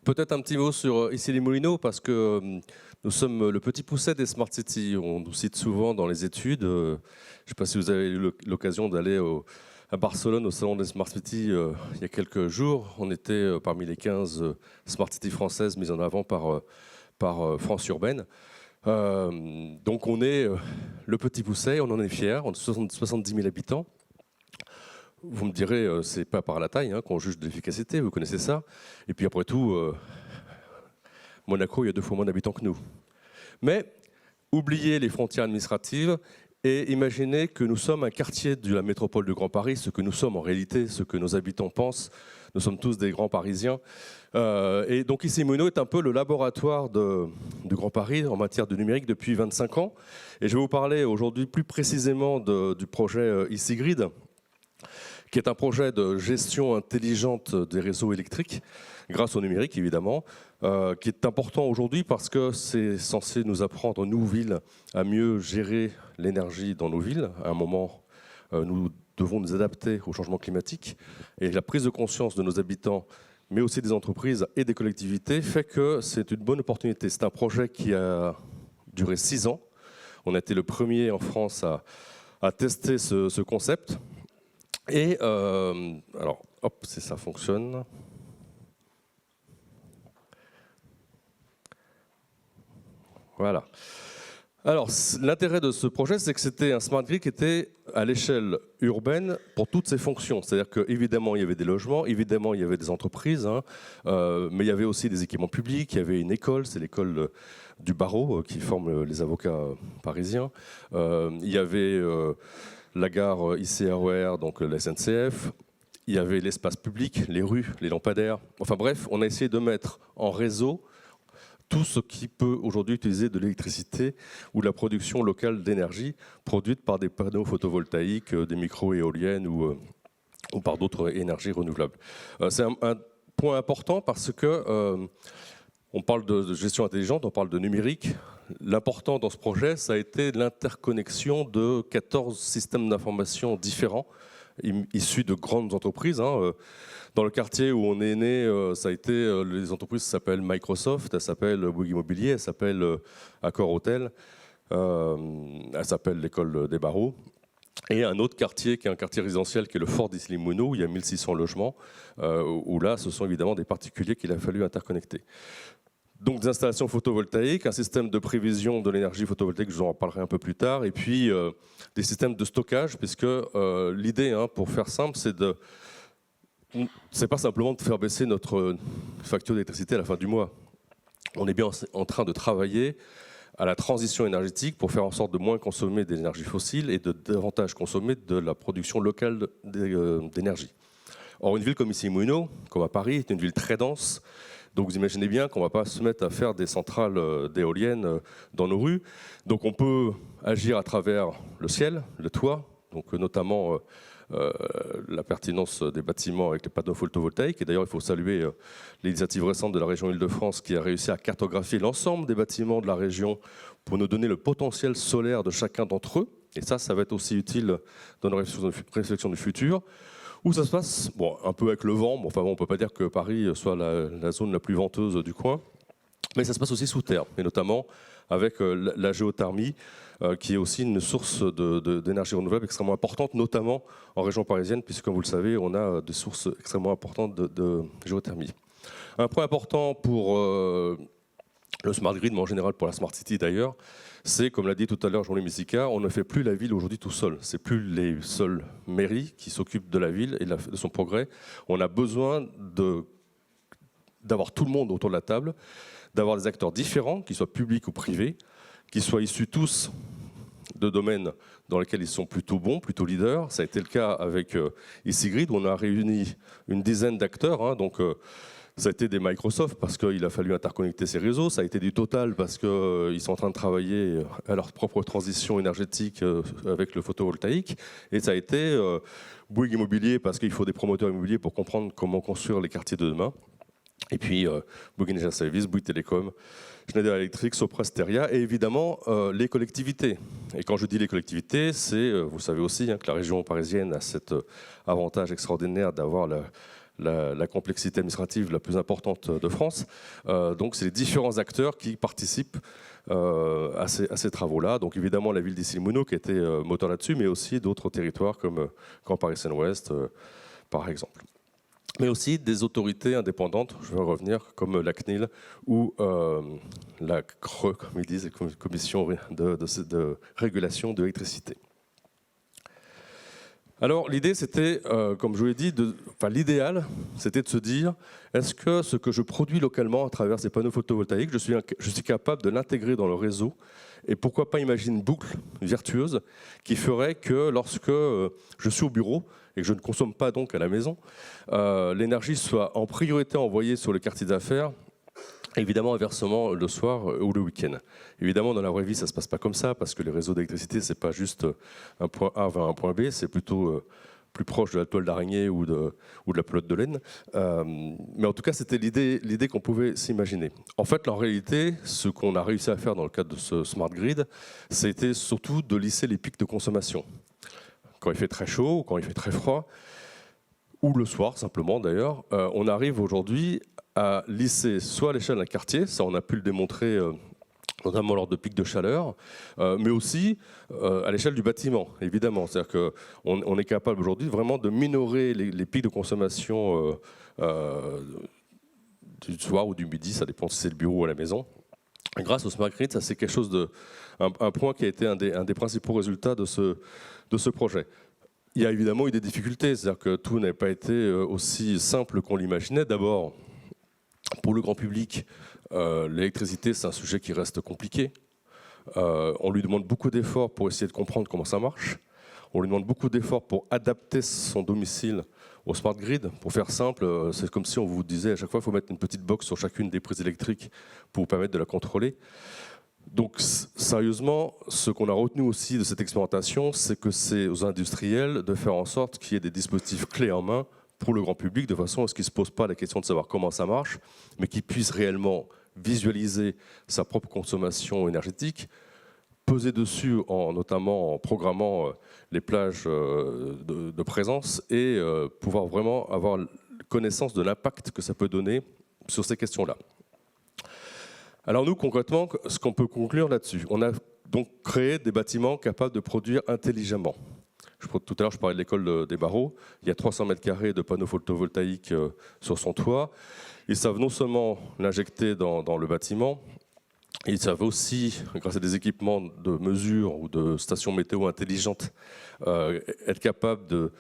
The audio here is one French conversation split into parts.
Peut-être un petit mot sur Issy-les-Moulineaux, parce que nous sommes le petit pousset des Smart Cities. On nous cite souvent dans les études. Je ne sais pas si vous avez eu l'occasion d'aller à Barcelone au salon des Smart Cities il y a quelques jours. On était parmi les 15 Smart Cities françaises mises en avant par France Urbaine. Donc on est le petit pousset, on en est fiers, on est 70 000 habitants. Vous me direz, c'est pas par la taille qu'on juge de l'efficacité, vous connaissez ça. Et puis après tout, Monaco, il y a 2 fois moins d'habitants que nous. Mais oubliez les frontières administratives et imaginez que nous sommes un quartier de la métropole de Grand Paris, ce que nous sommes en réalité, ce que nos habitants pensent. Nous sommes tous des grands Parisiens. Et donc Issy-les-Moulineaux est un peu le laboratoire de Grand Paris en matière de numérique depuis 25 ans. Et je vais vous parler aujourd'hui plus précisément du projet Issygrid, qui est un projet de gestion intelligente des réseaux électriques, grâce au numérique évidemment, qui est important aujourd'hui parce que c'est censé nous apprendre, nous, villes, à mieux gérer l'énergie dans nos villes. À un moment, nous devons nous adapter au changement climatique. Et la prise de conscience de nos habitants, mais aussi des entreprises et des collectivités, fait que c'est une bonne opportunité. C'est un projet qui a duré 6 ans. On a été le premier en France à tester ce concept. Et alors, hop, si ça fonctionne. Voilà. Alors, l'intérêt de ce projet, c'est que c'était un smart grid qui était à l'échelle urbaine pour toutes ses fonctions. C'est-à-dire qu'évidemment, il y avait des logements, évidemment, il y avait des entreprises, mais il y avait aussi des équipements publics, il y avait une école, c'est l'école du barreau qui forme les avocats parisiens. Il y avait la gare ICRER, donc la SNCF. Il y avait l'espace public, les rues, les lampadaires. Enfin bref, on a essayé de mettre en réseau tout ce qui peut aujourd'hui utiliser de l'électricité ou de la production locale d'énergie produite par des panneaux photovoltaïques, des micro-éoliennes ou par d'autres énergies renouvelables. C'est un point important parce que on parle de gestion intelligente, on parle de numérique. L'important dans ce projet, ça a été l'interconnexion de 14 systèmes d'information différents, issus de grandes entreprises. Dans le quartier où on est né, ça a été les entreprises s'appellent Microsoft, elles s'appellent Bouygues Immobilier, elles s'appellent Accor Hotel, elles s'appellent l'École des Barreaux. Et un autre quartier qui est un quartier résidentiel qui est le Fort d'Issy-les-Moulineaux, où il y a 1600 logements, où là, ce sont évidemment des particuliers qu'il a fallu interconnecter. Donc des installations photovoltaïques, un système de prévision de l'énergie photovoltaïque, je vous en parlerai un peu plus tard, et puis des systèmes de stockage, puisque l'idée, pour faire simple, c'est pas simplement de faire baisser notre facture d'électricité à la fin du mois. On est bien en train de travailler à la transition énergétique pour faire en sorte de moins consommer d'énergie fossile et de davantage consommer de la production locale d'énergie. Or, une ville comme Issy-les-Moulineaux, comme à Paris, est une ville très dense. Donc vous imaginez bien qu'on ne va pas se mettre à faire des centrales d'éoliennes dans nos rues. Donc on peut agir à travers le ciel, le toit, donc notamment la pertinence des bâtiments avec les panneaux photovoltaïques. Et d'ailleurs, il faut saluer l'initiative récente de la région Île-de-France qui a réussi à cartographier l'ensemble des bâtiments de la région pour nous donner le potentiel solaire de chacun d'entre eux. Et ça va être aussi utile dans nos réflexions du futur. Où ça se passe, bon, un peu avec le vent, on ne peut pas dire que Paris soit la zone la plus venteuse du coin, mais ça se passe aussi sous terre, et notamment avec la géothermie, qui est aussi une source d'énergie renouvelable extrêmement importante, notamment en région parisienne, puisque comme vous le savez, on a des sources extrêmement importantes de géothermie. Un point important pour le smart grid, mais en général pour la smart city d'ailleurs, c'est, comme l'a dit tout à l'heure Jean-Louis Messica, on ne fait plus la ville aujourd'hui tout seul. Ce n'est plus les seules mairies qui s'occupent de la ville et de son progrès. On a besoin d'avoir tout le monde autour de la table, d'avoir des acteurs différents, qu'ils soient publics ou privés, qui soient issus tous de domaines dans lesquels ils sont plutôt bons, plutôt leaders. Ça a été le cas avec Issygrid, où on a réuni une dizaine d'acteurs. Ça a été des Microsoft parce qu'il a fallu interconnecter ces réseaux. Ça a été du Total parce qu'ils sont en train de travailler à leur propre transition énergétique avec le photovoltaïque. Et ça a été Bouygues Immobilier parce qu'il faut des promoteurs immobiliers pour comprendre comment construire les quartiers de demain. Et puis Bouygues Energy Services, Bouygues Télécom, Schneider Electric, Sopra Steria et évidemment les collectivités. Et quand je dis les collectivités, c'est, vous savez aussi que la région parisienne a cet avantage extraordinaire d'avoir la complexité administrative la plus importante de France. Donc c'est les différents acteurs qui participent à ces travaux-là. Donc évidemment la ville d'Issy-les-Moulineaux qui a été moteur là-dessus, mais aussi d'autres territoires comme Grand Paris Seine-Ouest, par exemple. Mais aussi des autorités indépendantes, je vais revenir, comme la CNIL ou la CRE, comme ils disent, la Commission de régulation de l'électricité. Alors l'idée c'était, comme je vous l'ai dit, l'idéal c'était de se dire, est-ce que ce que je produis localement à travers ces panneaux photovoltaïques, je suis capable de l'intégrer dans le réseau, et pourquoi pas imaginer une boucle vertueuse qui ferait que lorsque je suis au bureau, et que je ne consomme pas donc à la maison, l'énergie soit en priorité envoyée sur le quartier d'affaires, évidemment inversement le soir ou le week-end. Évidemment dans la vraie vie ça ne se passe pas comme ça, parce que les réseaux d'électricité c'est pas juste un point A vers un point B, c'est plutôt plus proche de la toile d'araignée ou de la pelote de laine. Mais en tout cas c'était l'idée qu'on pouvait s'imaginer. En fait en réalité ce qu'on a réussi à faire dans le cadre de ce Smart Grid, c'était surtout de lisser les pics de consommation. Quand il fait très chaud, ou quand il fait très froid, ou le soir simplement d'ailleurs, on arrive aujourd'hui à lisser soit à l'échelle d'un quartier, ça on a pu le démontrer notamment lors de pics de chaleur, mais aussi à l'échelle du bâtiment, évidemment. C'est-à-dire qu'on est capable aujourd'hui vraiment de minorer les pics de consommation du soir ou du midi, ça dépend si c'est le bureau ou à la maison. Grâce au Smart Grid, ça c'est quelque chose un point qui a été un des principaux résultats de ce projet. Il y a évidemment eu des difficultés, c'est-à-dire que tout n'a pas été aussi simple qu'on l'imaginait. D'abord, pour le grand public, l'électricité c'est un sujet qui reste compliqué. On lui demande beaucoup d'efforts pour essayer de comprendre comment ça marche. On lui demande beaucoup d'efforts pour adapter son domicile au Smart Grid. Pour faire simple, c'est comme si on vous disait à chaque fois qu'il faut mettre une petite box sur chacune des prises électriques pour vous permettre de la contrôler. Donc sérieusement, ce qu'on a retenu aussi de cette expérimentation, c'est que c'est aux industriels de faire en sorte qu'il y ait des dispositifs clés en main pour le grand public, de façon à ce qu'il ne se pose pas la question de savoir comment ça marche, mais qu'il puisse réellement visualiser sa propre consommation énergétique, peser dessus notamment en programmant les plages de présence et pouvoir vraiment avoir connaissance de l'impact que ça peut donner sur ces questions-là. Alors nous, concrètement, ce qu'on peut conclure là-dessus, on a donc créé des bâtiments capables de produire intelligemment. Tout à l'heure, je parlais de l'école des barreaux. Il y a 300 mètres carrés de panneaux photovoltaïques sur son toit. Ils savent non seulement l'injecter dans le bâtiment, ils savent aussi, grâce à des équipements de mesure ou de stations météo intelligentes, être capables de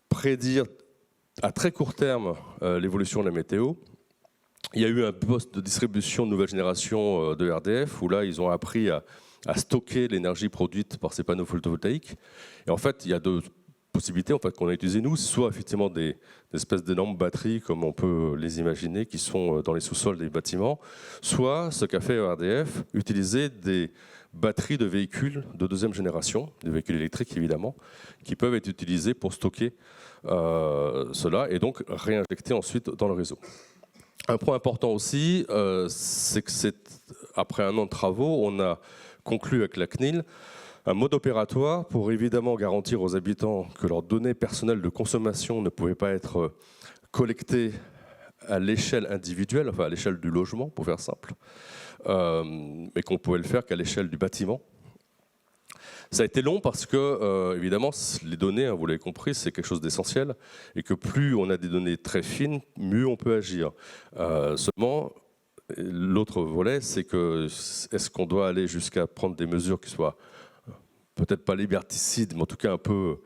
prédire à très court terme l'évolution de la météo. Il y a eu un poste de distribution de nouvelle génération de RDF, où là, ils ont appris à stocker l'énergie produite par ces panneaux photovoltaïques. Et en fait, il y a deux possibilités qu'on a utilisées nous, soit effectivement des espèces d'énormes batteries, comme on peut les imaginer, qui sont dans les sous-sols des bâtiments, soit, ce qu'a fait RDF, utiliser des batteries de véhicules de deuxième génération, des véhicules électriques évidemment, qui peuvent être utilisés pour stocker cela et donc réinjecter ensuite dans le réseau. Un point important aussi, c'est que après un an de travaux, on a conclu avec la CNIL un mode opératoire pour évidemment garantir aux habitants que leurs données personnelles de consommation ne pouvaient pas être collectées à l'échelle individuelle, enfin à l'échelle du logement, pour faire simple, mais qu'on pouvait le faire qu'à l'échelle du bâtiment. Ça a été long parce que, évidemment, les données, vous l'avez compris, c'est quelque chose d'essentiel et que plus on a des données très fines, mieux on peut agir. Seulement, l'autre volet, c'est que est-ce qu'on doit aller jusqu'à prendre des mesures qui soient peut-être pas liberticides, mais en tout cas un peu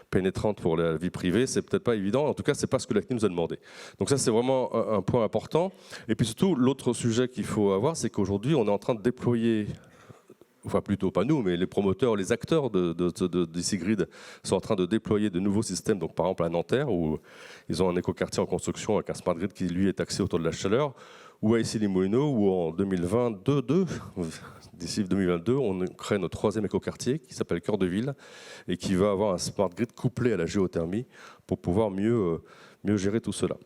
pénétrantes pour la vie privée, c'est peut-être pas évident. En tout cas, c'est pas ce que la CNIL nous a demandé. Donc ça, c'est vraiment un point important. Et puis surtout, l'autre sujet qu'il faut avoir, c'est qu'aujourd'hui, on est en train de déployer, enfin plutôt pas nous, mais les promoteurs, les acteurs d'Issy Grid sont en train de déployer de nouveaux systèmes. Donc par exemple à Nanterre, où ils ont un écoquartier en construction avec un Smart Grid qui lui est axé autour de la chaleur, ou à Issy-les-Moulineaux, où en 2022, d'ici 2022, on crée notre troisième écoquartier qui s'appelle Cœur de Ville et qui va avoir un Smart Grid couplé à la géothermie pour pouvoir mieux gérer tout cela.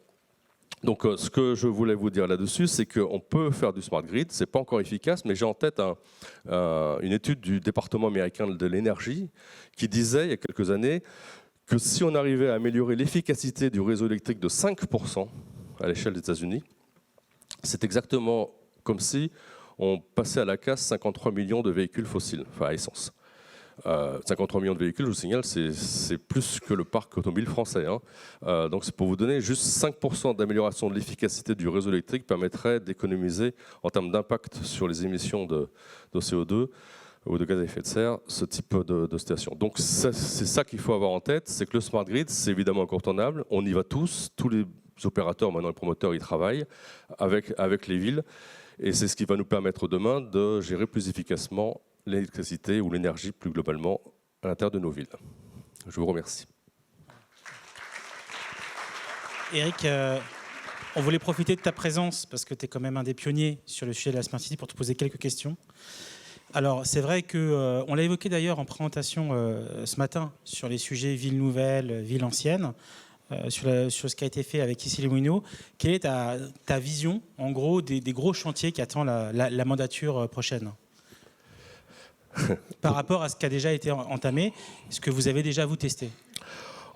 Donc ce que je voulais vous dire là-dessus, c'est qu'on peut faire du Smart Grid, ce n'est pas encore efficace, mais j'ai en tête une étude du département américain de l'énergie qui disait il y a quelques années que si on arrivait à améliorer l'efficacité du réseau électrique de 5% à l'échelle des États-Unis, c'est exactement comme si on passait à la casse 53 millions de véhicules fossiles, enfin à essence. 53 millions de véhicules, je vous signale, c'est plus que le parc automobile français. Hein. Donc c'est pour vous donner, juste 5% d'amélioration de l'efficacité du réseau électrique permettrait d'économiser en termes d'impact sur les émissions de CO2 ou de gaz à effet de serre, ce type de station. Donc c'est ça qu'il faut avoir en tête, c'est que le smart grid, c'est évidemment incontournable, on y va tous les opérateurs, maintenant les promoteurs, ils travaillent avec les villes, et c'est ce qui va nous permettre demain de gérer plus efficacement l'électricité ou l'énergie plus globalement à l'intérieur de nos villes. Je vous remercie. Eric, on voulait profiter de ta présence, parce que tu es quand même un des pionniers sur le sujet de la Smart City, pour te poser quelques questions. Alors, c'est vrai qu'on l'a évoqué d'ailleurs en présentation ce matin sur les sujets villes nouvelles, villes anciennes, sur ce qui a été fait avec Issy-les-Moulineaux. Quelle est ta vision, en gros, des gros chantiers qui attendent la mandature prochaine par rapport à ce qui a déjà été entamé, ce que vous avez déjà vous testé?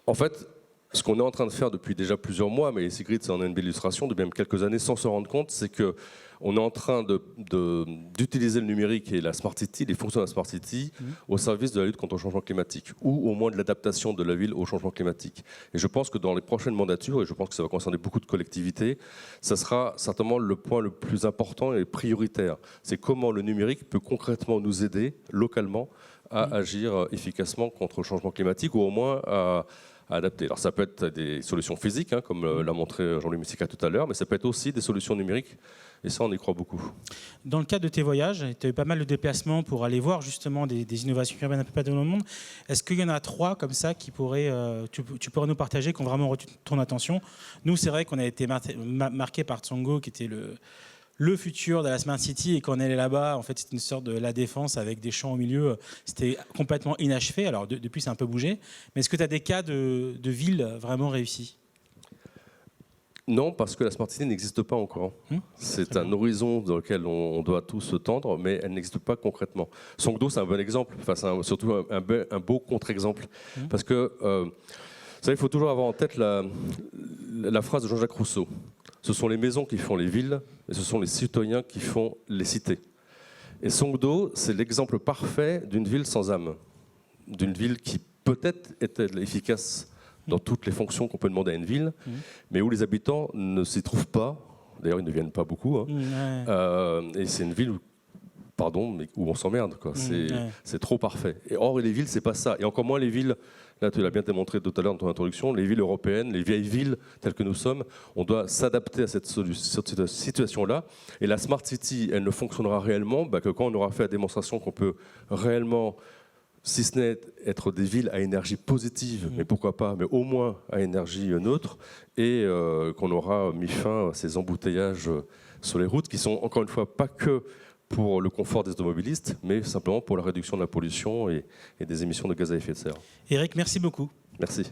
En fait, ce qu'on est en train de faire depuis déjà plusieurs mois, mais Sigrid, ça en est une belle illustration, depuis même quelques années sans se rendre compte, c'est qu'on est en train d'utiliser le numérique et la Smart City, les fonctions de la Smart City, au service de la lutte contre le changement climatique, ou au moins de l'adaptation de la ville au changement climatique. Et je pense que dans les prochaines mandatures, et je pense que ça va concerner beaucoup de collectivités, ça sera certainement le point le plus important et prioritaire. C'est comment le numérique peut concrètement nous aider, localement, à agir efficacement contre le changement climatique, ou au moins à adapter. Alors ça peut être des solutions physiques, hein, comme l'a montré Jean-Louis Messica tout à l'heure, mais ça peut être aussi des solutions numériques, et ça on y croit beaucoup. Dans le cadre de tes voyages, tu as eu pas mal de déplacements pour aller voir justement des innovations urbaines un peu partout dans le monde. Est-ce qu'il y en a 3 comme ça qui pourraient, tu pourrais nous partager, qui ont vraiment retenu ton attention? Nous, c'est vrai qu'on a été marqué par Tsongo, qui était le futur de la Smart City, et quand on est allé là-bas, en fait, c'était une sorte de la Défense avec des champs au milieu. C'était complètement inachevé. Alors depuis, c'est un peu bougé. Mais est-ce que tu as des cas de villes vraiment réussies? Non, parce que la Smart City n'existe pas encore. C'est un horizon dans lequel on doit tous se tendre, mais elle n'existe pas concrètement. Songdo, c'est un bon exemple, enfin, c'est surtout un beau contre-exemple. Parce que, vous savez, il faut toujours avoir en tête la phrase de Jean-Jacques Rousseau. Ce sont les maisons qui font les villes, et ce sont les citoyens qui font les cités. Et Songdo, c'est l'exemple parfait d'une ville sans âme. D'une ville qui peut-être était efficace dans toutes les fonctions qu'on peut demander à une ville, mais où les habitants ne s'y trouvent pas. D'ailleurs, ils ne viennent pas beaucoup. Hein. Et c'est une ville mais où on s'emmerde. C'est trop parfait. Et or, les villes, c'est pas ça. Et encore moins les villes, là tu l'as bien démontré tout à l'heure dans ton introduction, les villes européennes, les vieilles villes telles que nous sommes, on doit s'adapter à cette situation-là. Et la Smart City, elle ne fonctionnera réellement que quand on aura fait la démonstration qu'on peut réellement, si ce n'est être des villes à énergie positive, mais pourquoi pas, mais au moins à énergie neutre, et qu'on aura mis fin à ces embouteillages sur les routes qui sont, encore une fois, pas que pour le confort des automobilistes, mais simplement pour la réduction de la pollution et des émissions de gaz à effet de serre. Eric, merci beaucoup. Merci.